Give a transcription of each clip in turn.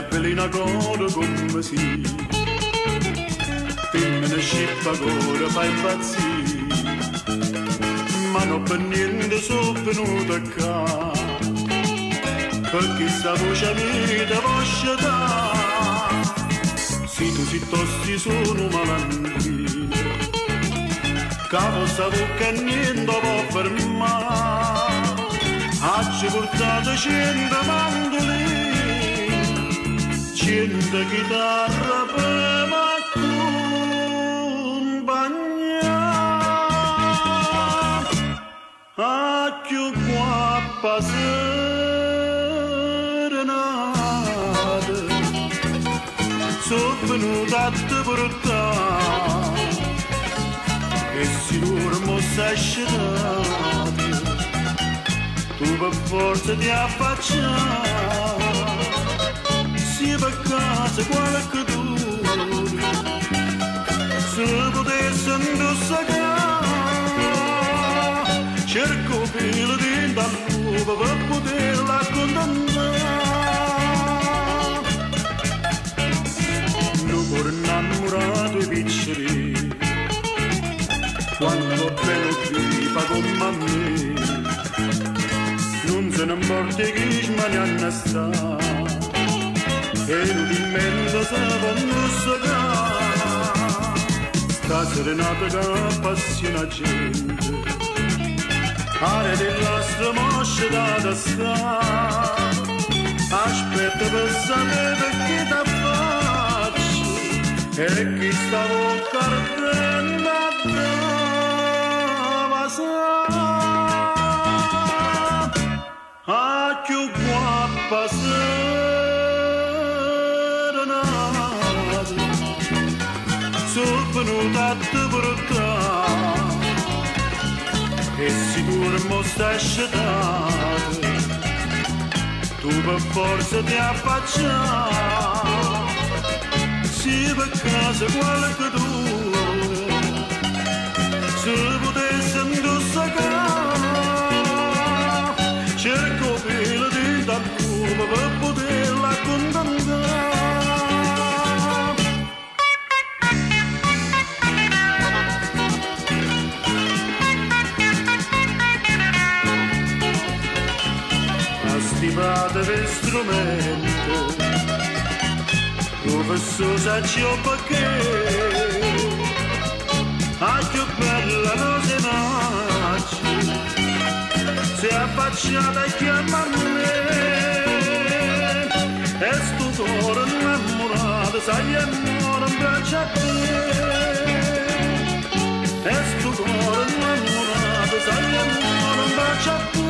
bellina coro come si, femmina scippa coro fa impazzire, ma non per niente sono venuta qua, perché sta voce mia ti voglio dare, se tu si tosti sono malantia, cavo sta bocca e niente può fermare, oggi portato 100 mandolini, 100 chitarre per m'accompagnare, a più qua serenate, sono venuta a te portare, e si dormo stai scetate, tu per forza ti affacciare, sia per casa qualche dure, se potesse indossare, cerco filo di dalluva per poterla condannare. Non per innamorato i piccoli, quando bello viva come me, non se ne importa che smagliano sta, e inutilmente se vanno sagare, sta serenata che appassiona gente, are dell'astra moscia da sta, aspetta per sapere che t'affacci, e chi stavo cardendo a te. A più guappa serenate, sono venuta a te portare, e se dormo stai scetate, tu per forza ti affacciare, si per casa qualche dure, se potesse indossare, cerco filo di dalluva per poterla condannare. La stivata per strumento, professore saggio perché, ah che bella non si nasce, si è affacciata e chiama me, e sto cuore innamorato sai è muore in braccio a te, e sto cuore innamorato sai è muore in braccio a te.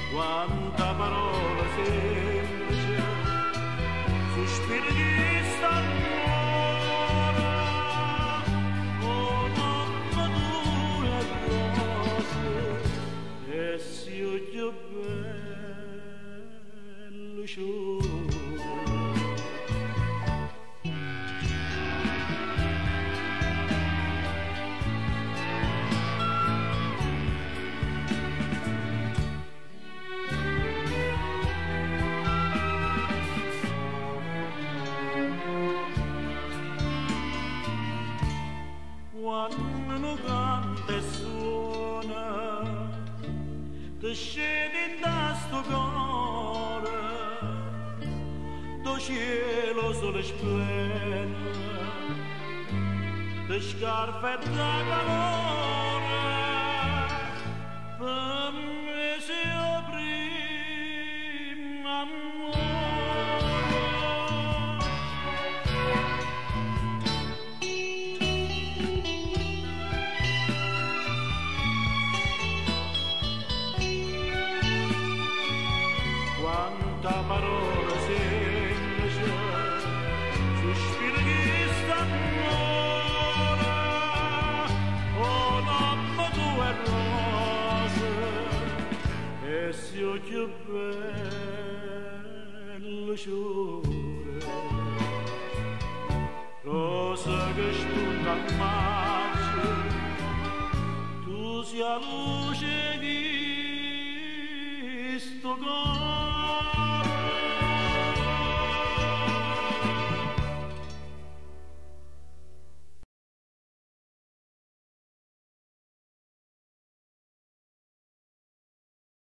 Quanta parola semplice, sospiro di st'amore, oh mamma tu la Quando canta e suona, ti scende da sto cuore, do cielo sole splende, di scarpe da calore, per me sia prima amore. Quanta parola semplice, sospiro che st'amore, oh mamma tua rose, e si occhio bello sciore, rosa che spunta al mare, tu sia luce di sto cuore.